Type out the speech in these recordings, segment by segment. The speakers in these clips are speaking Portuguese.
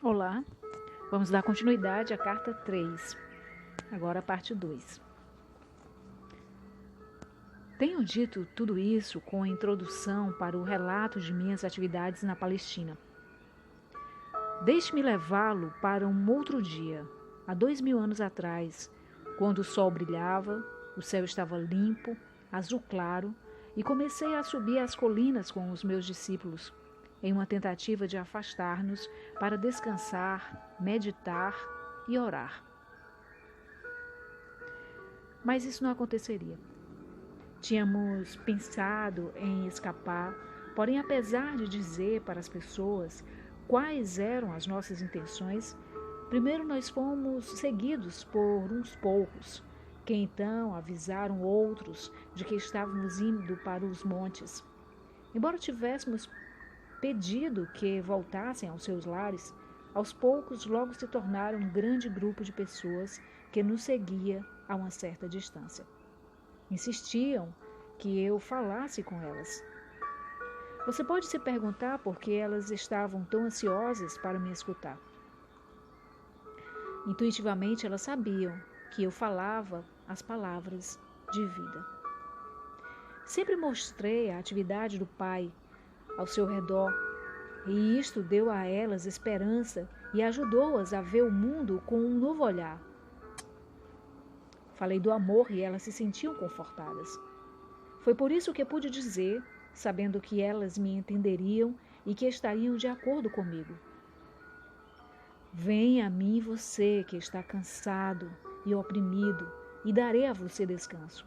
Olá, vamos dar continuidade à carta 3, agora a parte 2. Tenho dito tudo isso com a introdução para o relato de minhas atividades na Palestina. Deixe-me levá-lo para um outro dia, há 2000 anos atrás, quando o sol brilhava, o céu estava limpo, azul claro, e comecei a subir as colinas com os meus discípulos, em uma tentativa de afastar-nos para descansar, meditar e orar. Mas isso não aconteceria. Tínhamos pensado em escapar, porém, apesar de dizer para as pessoas quais eram as nossas intenções, primeiro nós fomos seguidos por uns poucos, que então avisaram outros de que estávamos indo para os montes. Embora tivéssemos pedido que voltassem aos seus lares, aos poucos logo se tornaram um grande grupo de pessoas que nos seguia a uma certa distância. Insistiam que eu falasse com elas. Você pode se perguntar por que elas estavam tão ansiosas para me escutar. Intuitivamente elas sabiam que eu falava as palavras de vida. Sempre mostrei a atividade do Pai ao seu redor, e isto deu a elas esperança e ajudou-as a ver o mundo com um novo olhar. Falei do amor e elas se sentiam confortadas. Foi por isso que pude dizer, sabendo que elas me entenderiam e que estariam de acordo comigo. Venha a mim você que está cansado e oprimido, e darei a você descanso.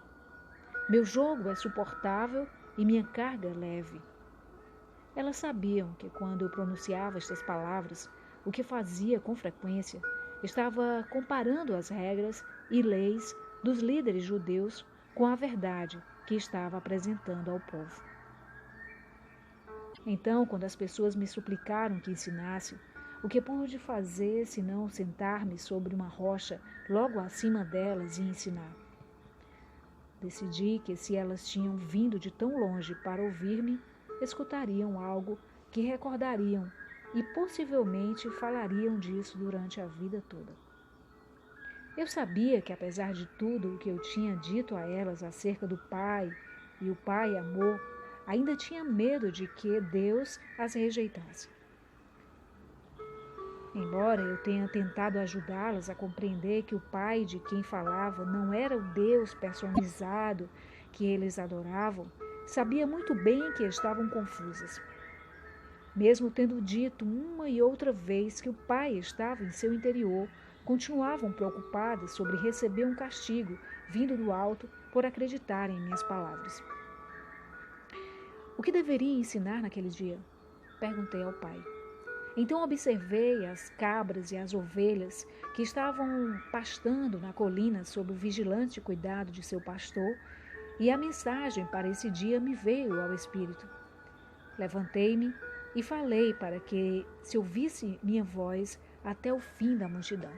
Meu jugo é suportável e minha carga é leve. Elas sabiam que quando eu pronunciava estas palavras, o que fazia com frequência, estava comparando as regras e leis dos líderes judeus com a verdade que estava apresentando ao povo. Então, quando as pessoas me suplicaram que ensinasse, o que pude fazer senão sentar-me sobre uma rocha logo acima delas e ensinar? Decidi que se elas tinham vindo de tão longe para ouvir-me, escutariam algo que recordariam e possivelmente falariam disso durante a vida toda. Eu sabia que, apesar de tudo o que eu tinha dito a elas acerca do Pai e o Pai amor, ainda tinha medo de que Deus as rejeitasse. Embora eu tenha tentado ajudá-las a compreender que o Pai de quem falava não era o Deus personalizado que eles adoravam, sabia muito bem que estavam confusas. Mesmo tendo dito uma e outra vez que o Pai estava em seu interior, continuavam preocupadas sobre receber um castigo vindo do alto por acreditarem em minhas palavras. O que deveria ensinar naquele dia? Perguntei ao Pai. Então observei as cabras e as ovelhas que estavam pastando na colina sob o vigilante cuidado de seu pastor, e a mensagem para esse dia me veio ao espírito. Levantei-me e falei para que se ouvisse minha voz até o fim da multidão.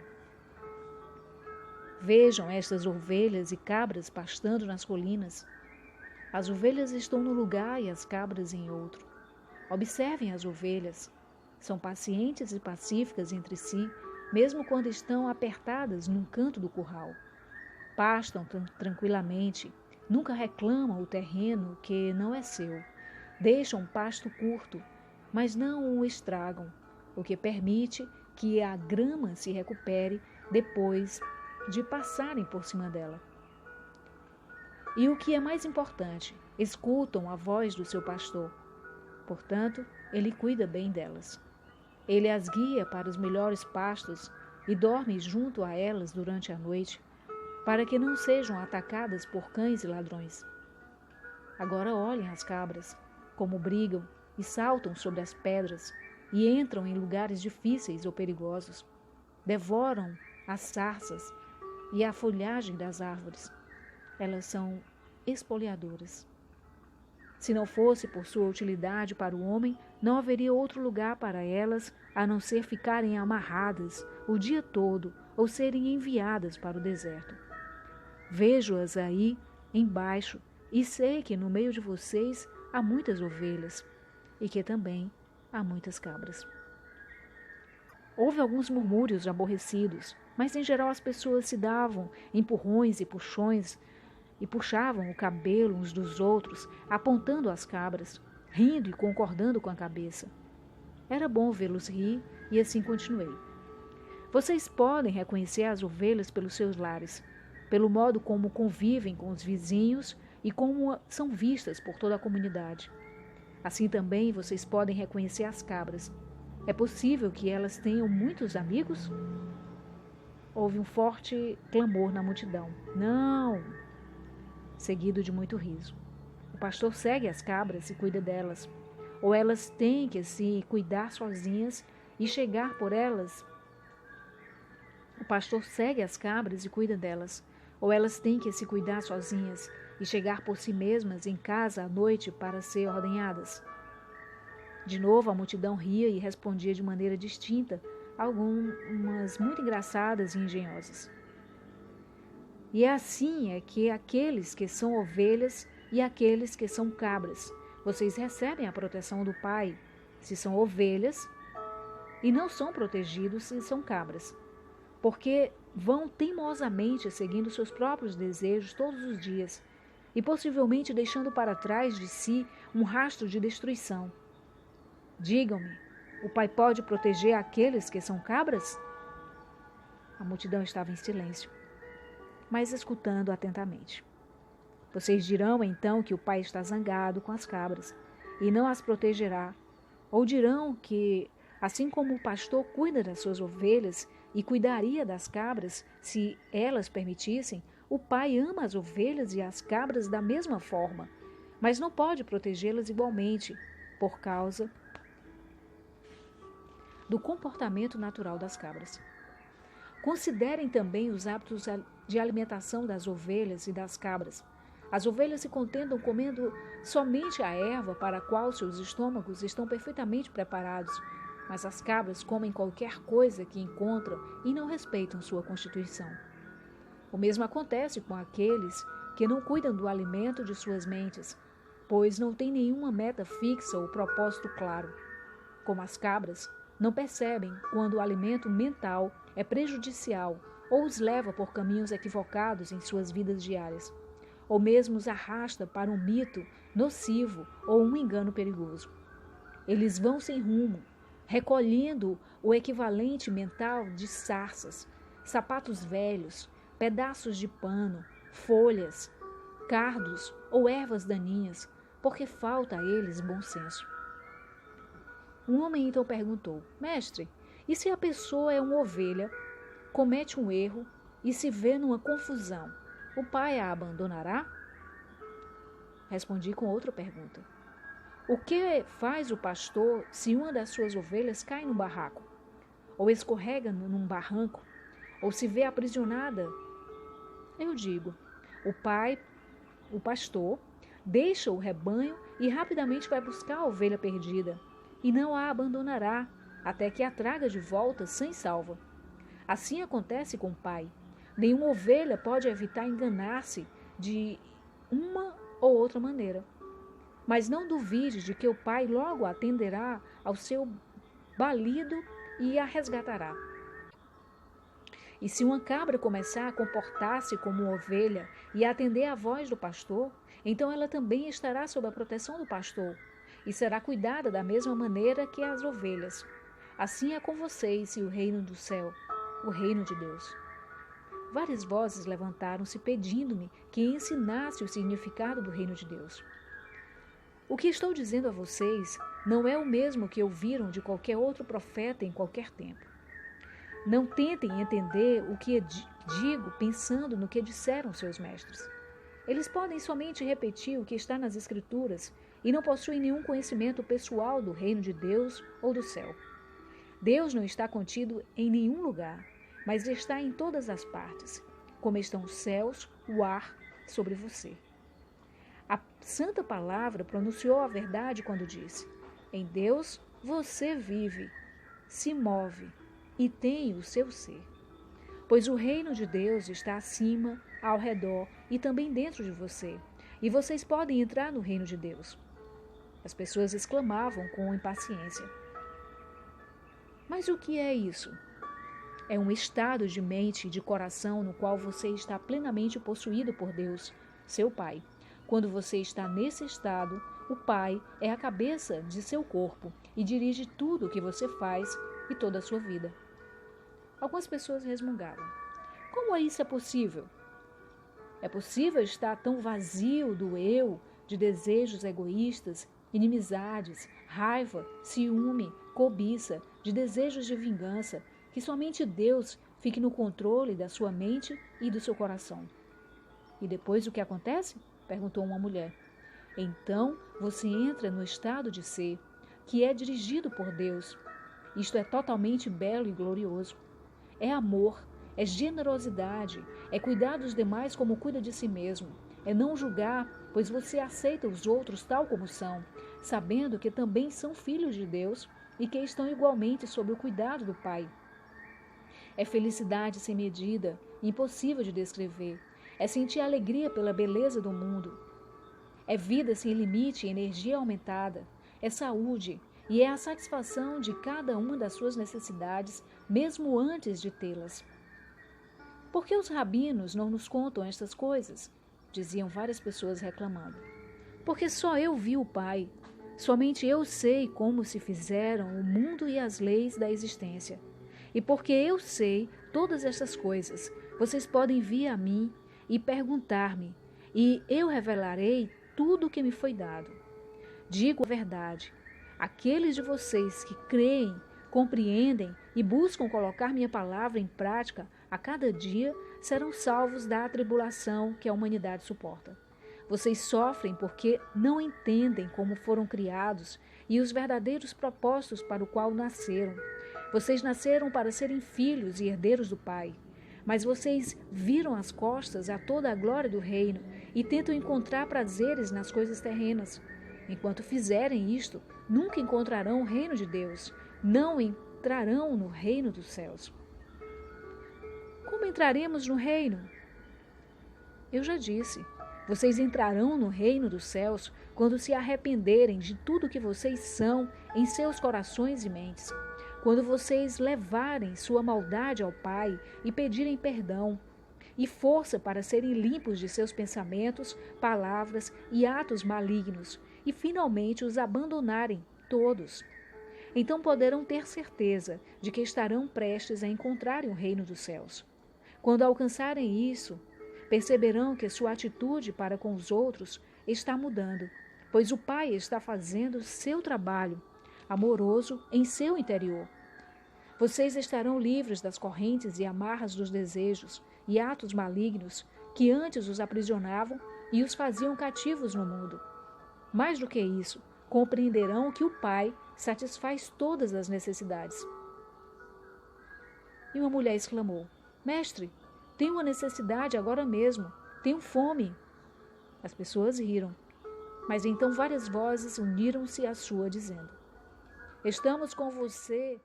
Vejam estas ovelhas e cabras pastando nas colinas. As ovelhas estão num lugar e as cabras em outro. Observem as ovelhas. São pacientes e pacíficas entre si, mesmo quando estão apertadas num canto do curral. Pastam tranquilamente, nunca reclamam o terreno que não é seu. Deixam um pasto curto, mas não o estragam, o que permite que a grama se recupere depois de passarem por cima dela. E o que é mais importante, escutam a voz do seu pastor. Portanto, ele cuida bem delas. Ele as guia para os melhores pastos e dorme junto a elas durante a noite, para que não sejam atacadas por cães e ladrões. Agora olhem as cabras, como brigam e saltam sobre as pedras e entram em lugares difíceis ou perigosos. Devoram as sarças e a folhagem das árvores. Elas são espoliadoras. Se não fosse por sua utilidade para o homem, não haveria outro lugar para elas a não ser ficarem amarradas o dia todo ou serem enviadas para o deserto. Vejo-as aí embaixo e sei que no meio de vocês há muitas ovelhas e que também há muitas cabras. Houve alguns murmúrios aborrecidos, mas em geral as pessoas se davam empurrões e puxões e puxavam o cabelo uns dos outros, apontando as cabras, rindo e concordando com a cabeça. Era bom vê-los rir e assim continuei. Vocês podem reconhecer as ovelhas pelos seus lares, pelo modo como convivem com os vizinhos e como são vistas por toda a comunidade. Assim também vocês podem reconhecer as cabras. É possível que elas tenham muitos amigos? Houve um forte clamor na multidão. Não! Seguido de muito riso. O pastor segue as cabras e cuida delas. Ou elas têm que se cuidar sozinhas e chegar por elas. O pastor segue as cabras e cuida delas. Ou elas têm que se cuidar sozinhas e chegar por si mesmas em casa à noite para ser ordenhadas. De novo a multidão ria e respondia de maneira distinta, algumas muito engraçadas e engenhosas. E é assim é que aqueles que são ovelhas e aqueles que são cabras, vocês recebem a proteção do Pai, se são ovelhas, e não são protegidos se são cabras, porque vão teimosamente seguindo seus próprios desejos todos os dias, e possivelmente deixando para trás de si um rastro de destruição. Digam-me, o Pai pode proteger aqueles que são cabras? A multidão estava em silêncio, mas escutando atentamente. Vocês dirão então que o Pai está zangado com as cabras e não as protegerá, ou dirão que, assim como o pastor cuida das suas ovelhas e cuidaria das cabras se elas permitissem, o Pai ama as ovelhas e as cabras da mesma forma, mas não pode protegê-las igualmente, por causa do comportamento natural das cabras. Considerem também os hábitos de alimentação das ovelhas e das cabras. As ovelhas se contentam comendo somente a erva para a qual seus estômagos estão perfeitamente preparados, mas as cabras comem qualquer coisa que encontram e não respeitam sua constituição. O mesmo acontece com aqueles que não cuidam do alimento de suas mentes, pois não têm nenhuma meta fixa ou propósito claro. Como as cabras, não percebem quando o alimento mental é prejudicial ou os leva por caminhos equivocados em suas vidas diárias, ou mesmo os arrasta para um mito nocivo ou um engano perigoso. Eles vão sem rumo, recolhendo o equivalente mental de sarças, sapatos velhos, pedaços de pano, folhas, cardos ou ervas daninhas, porque falta a eles bom senso. Um homem então perguntou: Mestre, e se a pessoa é uma ovelha, comete um erro e se vê numa confusão, o pai a abandonará? Respondi com outra pergunta: O que faz o pastor se uma das suas ovelhas cai num barraco, ou escorrega num barranco, ou se vê aprisionada? Eu digo: o pastor, deixa o rebanho e rapidamente vai buscar a ovelha perdida, e não a abandonará até que a traga de volta sem salva. Assim acontece com o pai. Nenhuma ovelha pode evitar enganar-se de uma ou outra maneira. Mas não duvide de que o pai logo atenderá ao seu balido e a resgatará. E se uma cabra começar a comportar-se como uma ovelha e a atender à voz do pastor, então ela também estará sob a proteção do pastor e será cuidada da mesma maneira que as ovelhas. Assim é com vocês e o reino do céu, o reino de Deus. Várias vozes levantaram-se pedindo-me que ensinasse o significado do reino de Deus. O que estou dizendo a vocês não é o mesmo que ouviram de qualquer outro profeta em qualquer tempo. Não tentem entender o que digo pensando no que disseram seus mestres. Eles podem somente repetir o que está nas Escrituras e não possuem nenhum conhecimento pessoal do reino de Deus ou do céu. Deus não está contido em nenhum lugar, mas está em todas as partes, como estão os céus, o ar sobre você. A Santa Palavra pronunciou a verdade quando disse: em Deus você vive, se move e tem o seu ser. Pois o reino de Deus está acima, ao redor e também dentro de você, e vocês podem entrar no reino de Deus. As pessoas exclamavam com impaciência: Mas o que é isso? É um estado de mente e de coração no qual você está plenamente possuído por Deus, seu Pai. Quando você está nesse estado, o Pai é a cabeça de seu corpo e dirige tudo o que você faz e toda a sua vida. Algumas pessoas resmungavam. Como isso é possível? É possível estar tão vazio do eu, de desejos egoístas, inimizades, raiva, ciúme, cobiça, de desejos de vingança, que somente Deus fique no controle da sua mente e do seu coração. E depois o que acontece? Perguntou uma mulher. Então você entra no estado de ser, que é dirigido por Deus. Isto é totalmente belo e glorioso. É amor, é generosidade, é cuidar dos demais como cuida de si mesmo, é não julgar, pois você aceita os outros tal como são, sabendo que também são filhos de Deus e que estão igualmente sob o cuidado do Pai. É felicidade sem medida, impossível de descrever. É sentir alegria pela beleza do mundo. É vida sem limite e energia aumentada. É saúde e é a satisfação de cada uma das suas necessidades, mesmo antes de tê-las. Por que os rabinos não nos contam estas coisas? Diziam várias pessoas reclamando. Porque só eu vi o Pai. Somente eu sei como se fizeram o mundo e as leis da existência. E porque eu sei todas estas coisas, vocês podem vir a mim e perguntar-me, e eu revelarei tudo o que me foi dado. Digo a verdade, aqueles de vocês que creem, compreendem e buscam colocar minha palavra em prática a cada dia serão salvos da tribulação que a humanidade suporta. Vocês sofrem porque não entendem como foram criados e os verdadeiros propósitos para o qual nasceram. Vocês nasceram para serem filhos e herdeiros do Pai. Mas vocês viram as costas a toda a glória do reino e tentam encontrar prazeres nas coisas terrenas. Enquanto fizerem isto, nunca encontrarão o reino de Deus. Não entrarão no reino dos céus. Como entraremos no reino? Eu já disse. Vocês entrarão no reino dos céus quando se arrependerem de tudo que vocês são em seus corações e mentes. Quando vocês levarem sua maldade ao Pai e pedirem perdão e força para serem limpos de seus pensamentos, palavras e atos malignos e finalmente os abandonarem todos. Então poderão ter certeza de que estarão prestes a encontrarem o reino dos céus. Quando alcançarem isso, perceberão que sua atitude para com os outros está mudando, pois o Pai está fazendo seu trabalho amoroso em seu interior. Vocês estarão livres das correntes e amarras dos desejos e atos malignos que antes os aprisionavam e os faziam cativos no mundo. Mais do que isso, compreenderão que o Pai satisfaz todas as necessidades. E uma mulher exclamou: Mestre, tenho uma necessidade agora mesmo, tenho fome. As pessoas riram, mas então várias vozes uniram-se à sua, dizendo: Estamos com você